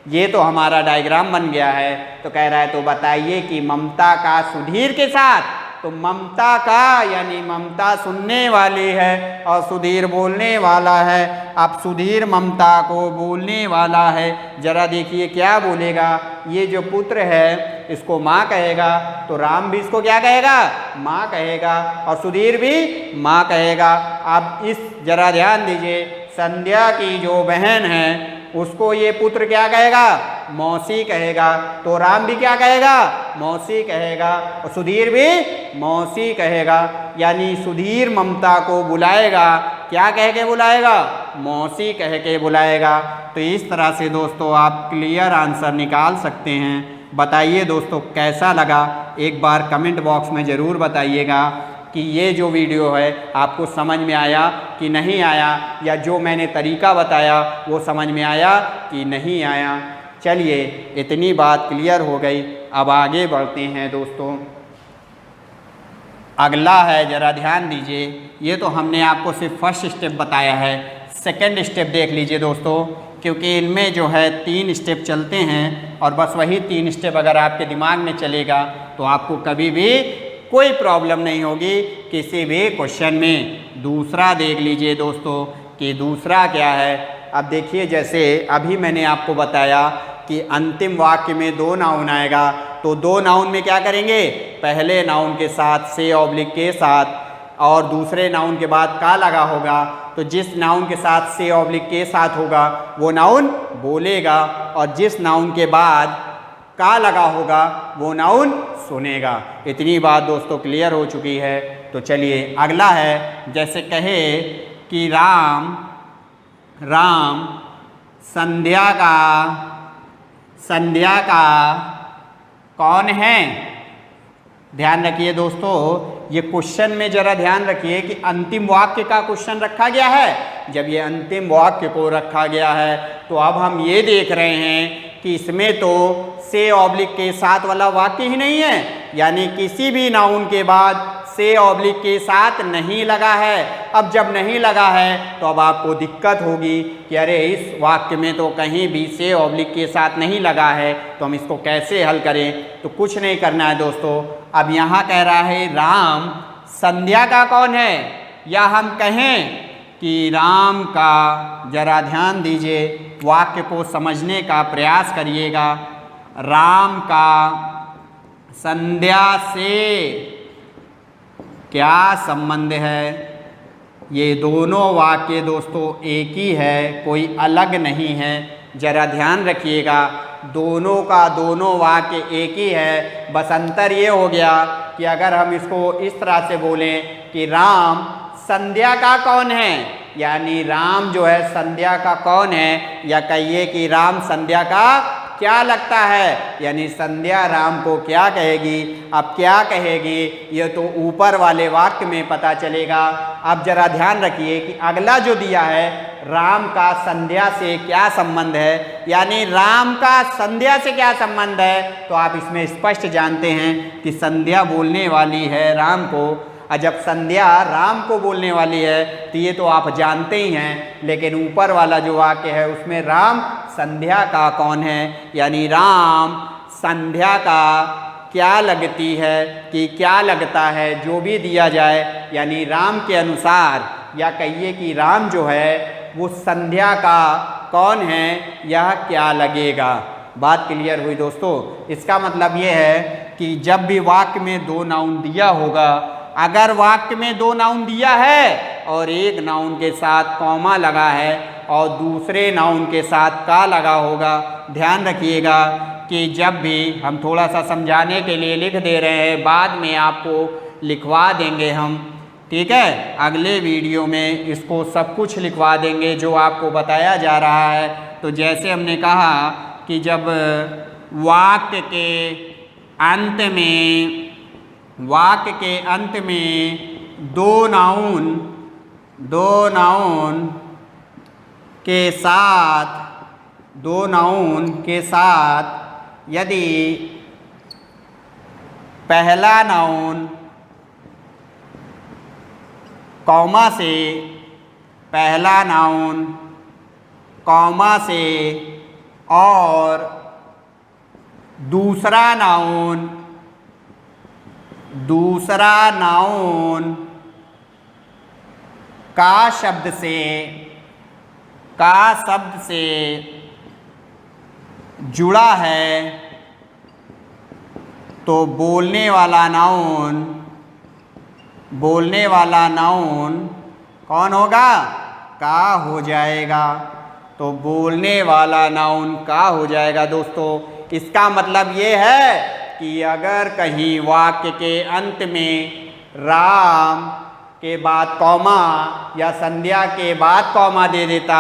ये तो हमारा डायग्राम बन गया है, तो कह रहा है तो बताइए कि ममता का सुधीर के साथ, तो ममता का यानी ममता सुनने वाली है और सुधीर बोलने वाला है। अब सुधीर ममता को बोलने वाला है, जरा देखिए क्या बोलेगा। ये जो पुत्र है इसको माँ कहेगा, तो राम भी इसको क्या कहेगा, माँ कहेगा, और सुधीर भी माँ कहेगा। अब इस जरा ध्यान दीजिए, संध्या की जो बहन है उसको ये पुत्र क्या कहेगा, मौसी कहेगा, तो राम भी क्या कहेगा, मौसी कहेगा, और सुधीर भी मौसी कहेगा। यानी सुधीर ममता को बुलाएगा, क्या कह के बुलाएगा, मौसी कह के बुलाएगा। तो इस तरह से दोस्तों आप क्लियर आंसर निकाल सकते हैं। बताइए दोस्तों कैसा लगा, एक बार कमेंट बॉक्स में ज़रूर बताइएगा कि ये जो वीडियो है आपको समझ में आया कि नहीं आया, या जो मैंने तरीका बताया वो समझ में आया कि नहीं आया। चलिए इतनी बात क्लियर हो गई, अब आगे बढ़ते हैं दोस्तों। अगला है, ज़रा ध्यान दीजिए, ये तो हमने आपको सिर्फ फर्स्ट स्टेप बताया है, सेकंड स्टेप देख लीजिए दोस्तों, क्योंकि इनमें जो है 3 स्टेप चलते हैं, और बस वही 3 स्टेप अगर आपके दिमाग में चलेगा तो आपको कभी भी कोई प्रॉब्लम नहीं होगी किसी भी क्वेश्चन में। दूसरा देख लीजिए दोस्तों कि दूसरा क्या है। अब देखिए, जैसे अभी मैंने आपको बताया कि अंतिम वाक्य में 2 नाउन आएगा, तो 2 नाउन में क्या करेंगे, पहले नाउन के साथ से ऑब्लिक के साथ, और दूसरे नाउन के बाद का लगा होगा, तो जिस नाउन के साथ से ऑब्लिक के साथ होगा वो नाउन बोलेगा, और जिस नाउन के बाद का लगा होगा वो नाउन सुनेगा। इतनी बात दोस्तों क्लियर हो चुकी है। तो चलिए अगला है, जैसे कहे कि राम संध्या का कौन है। ध्यान रखिए दोस्तों, ये क्वेश्चन में जरा ध्यान रखिए कि अंतिम वाक्य का क्वेश्चन रखा गया है। जब ये अंतिम वाक्य को रखा गया है तो अब हम ये देख रहे हैं कि इसमें तो से ऑब्लिक के साथ वाला वाक्य ही नहीं है, यानी किसी भी नाउन के बाद से ऑब्लिक के साथ नहीं लगा है। अब जब नहीं लगा है तो अब आपको दिक्कत होगी कि अरे इस वाक्य में तो कहीं भी से ऑब्लिक के साथ नहीं लगा है, तो हम इसको कैसे हल करें। तो कुछ नहीं करना है दोस्तों, अब यहाँ कह रहा है राम संध्या का कौन है, या हम कहें कि राम का, जरा ध्यान दीजिए, वाक्य को समझने का प्रयास करिएगा। राम का संध्या से क्या संबंध है। ये दोनों वाक्य दोस्तों एक ही है, कोई अलग नहीं है। जरा ध्यान रखिएगा, दोनों का दोनों वाक्य एक ही है, बस अंतर ये हो गया कि अगर हम इसको इस तरह से बोलें कि राम संध्या का कौन है, यानी राम जो है संध्या का कौन है, या कहिए कि राम संध्या का क्या लगता है, यानी संध्या राम को क्या कहेगी। अब क्या कहेगी ये तो ऊपर वाले वाक्य में पता चलेगा। अब जरा ध्यान रखिए कि अगला जो दिया है, राम का संध्या से क्या संबंध है, यानी राम का संध्या से क्या संबंध है, तो आप इसमें स्पष्ट जानते हैं कि संध्या बोलने वाली है राम को। और जब संध्या राम को बोलने वाली है तो ये तो आप जानते ही हैं, लेकिन ऊपर वाला जो वाक्य है उसमें राम संध्या का कौन है, यानी राम संध्या का क्या लगती है, कि क्या लगता है, जो भी दिया जाए, यानी राम के अनुसार, या कहिए कि राम जो है वो संध्या का कौन है, यह क्या लगेगा। बात क्लियर हुई दोस्तों। इसका मतलब ये है कि जब भी वाक्य में 2 नाउन दिया होगा, अगर वाक्य में 2 नाउन दिया है और एक नाउन के साथ कॉमा लगा है और दूसरे नाउन के साथ का लगा होगा, ध्यान रखिएगा कि जब भी हम थोड़ा सा समझाने के लिए लिख दे रहे हैं, बाद में आपको लिखवा देंगे हम, ठीक है, अगले वीडियो में इसको सब कुछ लिखवा देंगे जो आपको बताया जा रहा है। तो जैसे हमने कहा कि जब वाक्य के अंत में 2 नाउन के साथ यदि पहला नाउन कॉमा से और दूसरा नाउन का शब्द से जुड़ा है तो बोलने वाला नाउन कौन होगा? का हो जाएगा। तो बोलने वाला नाउन का हो जाएगा दोस्तों। इसका मतलब ये है कि अगर कहीं वाक्य के अंत में राम के बाद कॉमा या संध्या के बाद कॉमा दे देता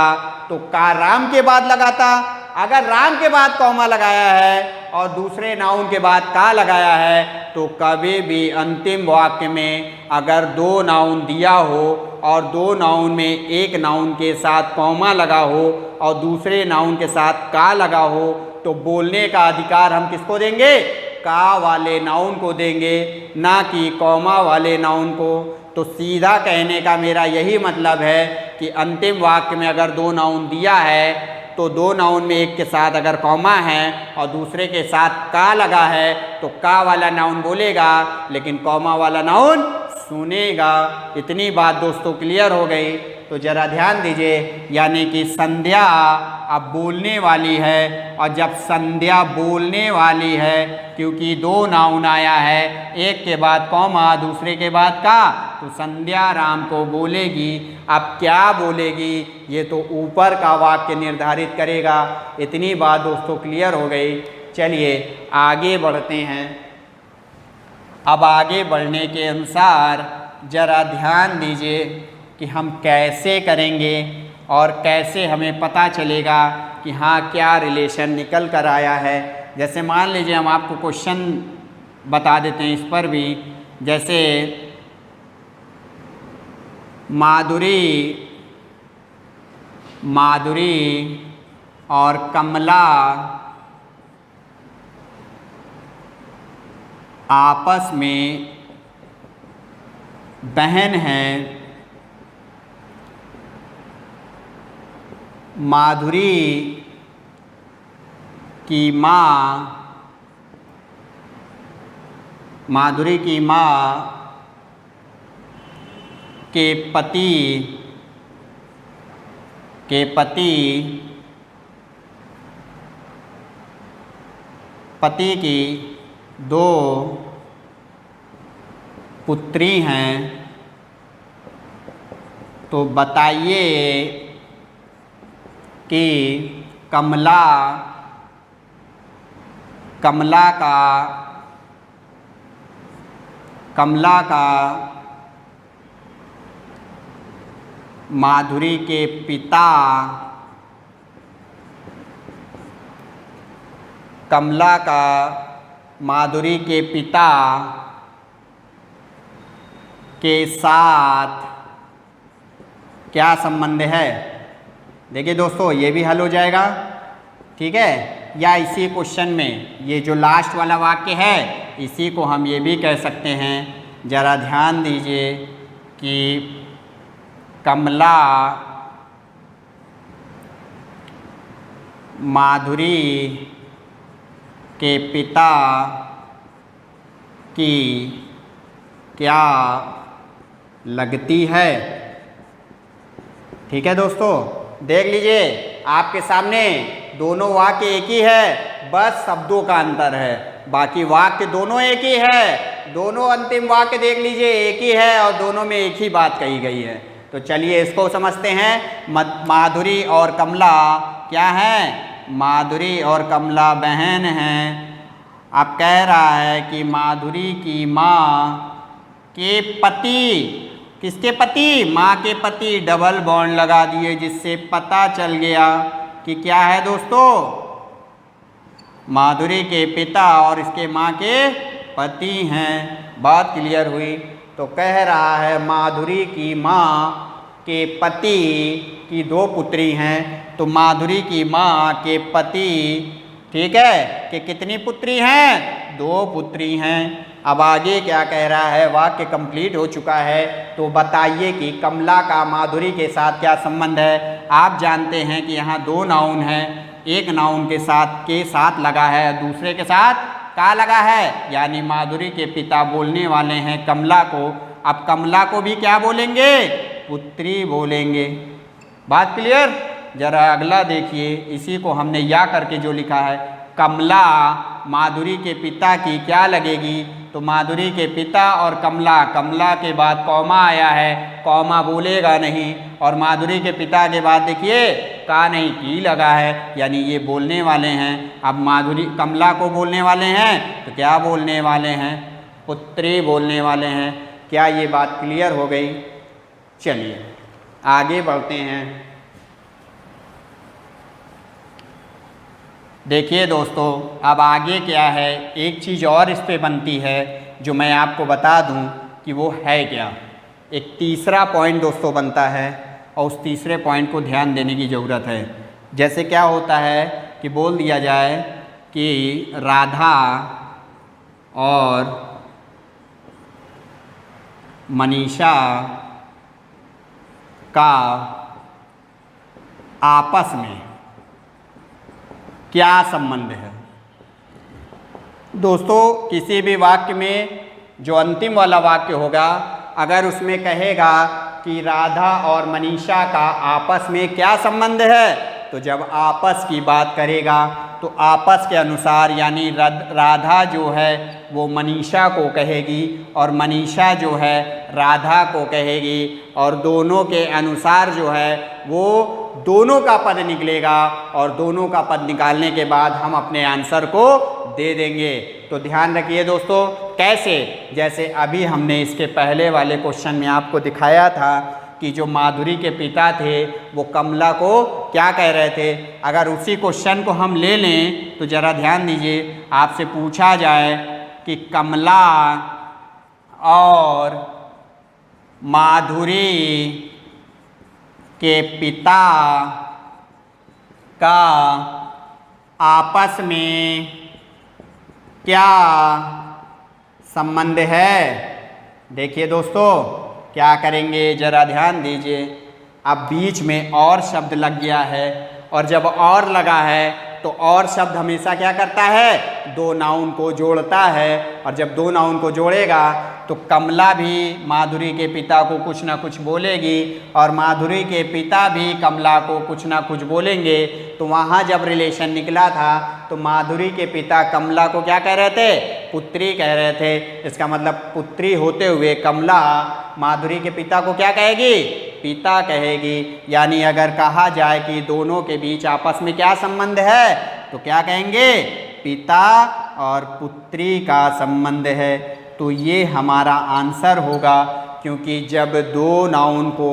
तो का राम के बाद लगाता। अगर राम के बाद कॉमा लगाया है और दूसरे नाउन के बाद का लगाया है तो कभी भी अंतिम वाक्य में अगर दो नाउन दिया हो और दो नाउन में एक नाउन के साथ कॉमा लगा हो और दूसरे नाउन के साथ का लगा हो तो बोलने का अधिकार हम किसको देंगे? का वाले नाउन को देंगे, ना कि कॉमा वाले नाउन को। तो सीधा कहने का मेरा यही मतलब है कि अंतिम वाक्य में अगर दो नाउन दिया है तो दो नाउन में एक के साथ अगर कॉमा है और दूसरे के साथ का लगा है तो का वाला नाउन बोलेगा लेकिन कॉमा वाला नाउन सुनेगा। इतनी बात दोस्तों क्लियर हो गई। तो जरा ध्यान दीजिए, यानी कि संध्या अब बोलने वाली है और जब संध्या बोलने वाली है क्योंकि दो नाउन आया है, एक के बाद कॉमा दूसरे के बाद का, तो संध्या राम को बोलेगी। अब क्या बोलेगी ये तो ऊपर का वाक्य निर्धारित करेगा। इतनी बात दोस्तों क्लियर हो गई। चलिए आगे बढ़ते हैं। अब आगे बढ़ने के अनुसार जरा ध्यान दीजिए कि हम कैसे करेंगे और कैसे हमें पता चलेगा कि हाँ क्या रिलेशन निकल कर आया है। जैसे मान लीजिए हम आपको क्वेश्चन बता देते हैं इस पर भी। जैसे माधुरी और कमला आपस में बहन हैं। माधुरी की माँ के पति की दो पुत्री हैं। तो बताइए कि कमला का माधुरी के पिता के साथ क्या संबंध है? देखिए दोस्तों ये भी हल हो जाएगा, ठीक है। या इसी क्वेश्चन में ये जो लास्ट वाला वाक्य है इसी को हम ये भी कह सकते हैं। जरा ध्यान दीजिए कि कमला माधुरी के पिता की क्या लगती है? ठीक है दोस्तों, देख लीजिए आपके सामने दोनों वाक्य एक ही है, बस शब्दों का अंतर है। बाकी वाक्य दोनों एक ही है। दोनों अंतिम वाक्य देख लीजिए एक ही है और दोनों में एक ही बात कही गई है। तो चलिए इसको समझते हैं। माधुरी और कमला क्या है? माधुरी और कमला बहन हैं। अब कह रहा है कि माधुरी की माँ के पति, किसके पति? माँ के पति। डबल बॉन्ड लगा दिए जिससे पता चल गया कि क्या है दोस्तों? माधुरी के पिता और इसके माँ के पति हैं। बात क्लियर हुई। तो कह रहा है माधुरी की माँ के पति की दो पुत्री हैं। तो माधुरी की माँ के पति, ठीक है, कि कितनी पुत्री हैं? दो पुत्री हैं। अब आगे क्या कह रहा है? वाक्य कंप्लीट हो चुका है। तो बताइए कि कमला का माधुरी के साथ क्या संबंध है। आप जानते हैं कि यहाँ दो नाउन हैं, एक नाउन के साथ लगा है, दूसरे के साथ का लगा है, यानी माधुरी के पिता बोलने वाले हैं कमला को। अब कमला को भी क्या बोलेंगे? पुत्री बोलेंगे। बात क्लियर? जरा अगला देखिए, इसी को हमने या करके जो लिखा है, कमला माधुरी के पिता की क्या लगेगी, तो माधुरी के पिता और कमला, कमला के बाद कौमा आया है, कौमा बोलेगा नहीं, और माधुरी के पिता के बाद देखिए का नहीं की लगा है, यानी ये बोलने वाले हैं। अब माधुरी कमला को बोलने वाले हैं तो क्या बोलने वाले हैं, पुत्री बोलने वाले हैं। क्या ये बात क्लियर हो गई? चलिए आगे बढ़ते हैं। देखिए दोस्तों, अब आगे क्या है, एक चीज़ और इस पे बनती है जो मैं आपको बता दूं कि वो है क्या। एक तीसरा पॉइंट दोस्तों बनता है और उस तीसरे पॉइंट को ध्यान देने की ज़रूरत है। जैसे क्या होता है कि बोल दिया जाए कि राधा और मनीषा का आपस में क्या संबंध है। दोस्तों किसी भी वाक्य में जो अंतिम वाला वाक्य होगा, अगर उसमें कहेगा कि राधा और मनीषा का आपस में क्या संबंध है, तो जब आपस की बात करेगा तो आपस के अनुसार यानी राधा जो है वो मनीषा को कहेगी और मनीषा जो है राधा को कहेगी, और दोनों के अनुसार जो है वो दोनों का पद निकलेगा, और दोनों का पद निकालने के बाद हम अपने आंसर को दे देंगे। तो ध्यान रखिए दोस्तों, कैसे, जैसे अभी हमने इसके पहले वाले क्वेश्चन में आपको दिखाया था कि जो माधुरी के पिता थे वो कमला को क्या कह रहे थे। अगर उसी क्वेश्चन को हम ले लें तो ज़रा ध्यान दीजिए, आपसे पूछा जाए कि कमला और माधुरी के पिता का आपस में क्या संबंध है। देखिए दोस्तों क्या करेंगे, ज़रा ध्यान दीजिए। अब बीच में और शब्द लग गया है, और जब और लगा है तो और शब्द हमेशा क्या करता है, दो नाउन को जोड़ता है, और जब दो नाउन को जोड़ेगा तो कमला भी माधुरी के पिता को कुछ ना कुछ बोलेगी और माधुरी के पिता भी कमला को कुछ ना कुछ बोलेंगे। तो वहाँ जब रिलेशन निकला था तो माधुरी के पिता कमला को क्या कह रहे थे, पुत्री कह रहे थे। इसका मतलब पुत्री होते हुए कमला माधुरी के पिता को क्या कहेगी, पिता कहेगी। यानी अगर कहा जाए कि दोनों के बीच आपस में क्या संबंध है, तो क्या कहेंगे, पिता और पुत्री का संबंध है। तो ये हमारा आंसर होगा, क्योंकि जब दो नाउन को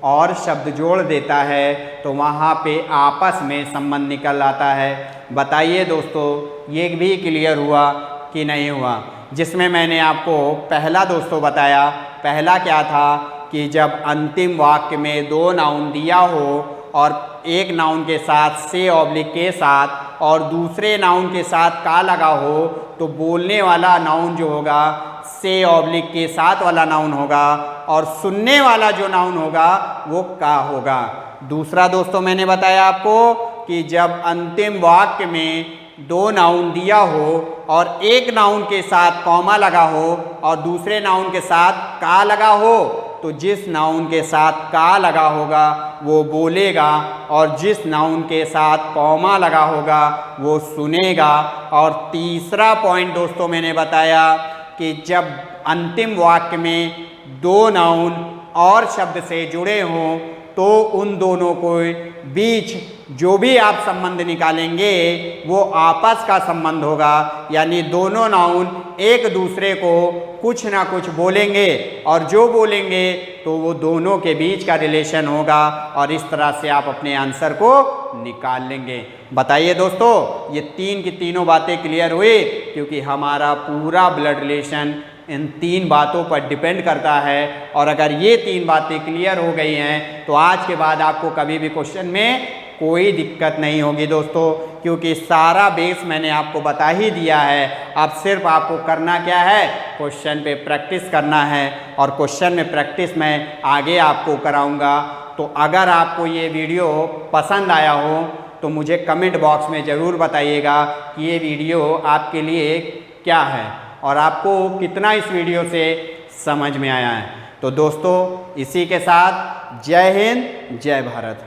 और शब्द जोड़ देता है तो वहाँ पे आपस में संबंध निकल आता है। बताइए दोस्तों, ये भी क्लियर हुआ कि नहीं हुआ। जिसमें मैंने आपको पहला दोस्तों बताया, पहला क्या था कि जब अंतिम वाक्य में दो नाउन दिया हो और एक नाउन के साथ से ऑब्लिक के साथ और दूसरे नाउन के साथ का लगा हो, तो बोलने वाला नाउन जो होगा से ऑब्लिक के साथ वाला नाउन होगा और सुनने वाला जो नाउन होगा वो का होगा। दूसरा दोस्तों मैंने बताया आपको कि जब अंतिम वाक्य में दो नाउन दिया हो और एक नाउन के साथ कॉमा लगा हो और दूसरे नाउन के साथ का लगा हो, तो जिस नाउन के साथ का लगा होगा वो बोलेगा और जिस नाउन के साथ कॉमा लगा होगा वो सुनेगा। और तीसरा पॉइंट दोस्तों मैंने बताया कि जब अंतिम वाक्य में दो नाउन और शब्द से जुड़े हों तो उन दोनों को बीच जो भी आप संबंध निकालेंगे वो आपस का संबंध होगा। यानी दोनों नाउन एक दूसरे को कुछ ना कुछ बोलेंगे और जो बोलेंगे तो वो दोनों के बीच का रिलेशन होगा, और इस तरह से आप अपने आंसर को निकाल लेंगे। बताइए दोस्तों, ये तीन की तीनों बातें क्लियर हुई, क्योंकि हमारा पूरा ब्लड रिलेशन इन तीन बातों पर डिपेंड करता है। और अगर ये तीन बातें क्लियर हो गई हैं तो आज के बाद आपको कभी भी क्वेश्चन में कोई दिक्कत नहीं होगी दोस्तों, क्योंकि सारा बेस मैंने आपको बता ही दिया है। अब सिर्फ आपको करना क्या है, क्वेश्चन पे प्रैक्टिस करना है, और क्वेश्चन में प्रैक्टिस मैं आगे आपको कराऊंगा। तो अगर आपको ये वीडियो पसंद आया हो तो मुझे कमेंट बॉक्स में ज़रूर बताइएगा कि ये वीडियो आपके लिए क्या है और आपको कितना इस वीडियो से समझ में आया है। तो दोस्तों इसी के साथ जय हिंद, जय भारत।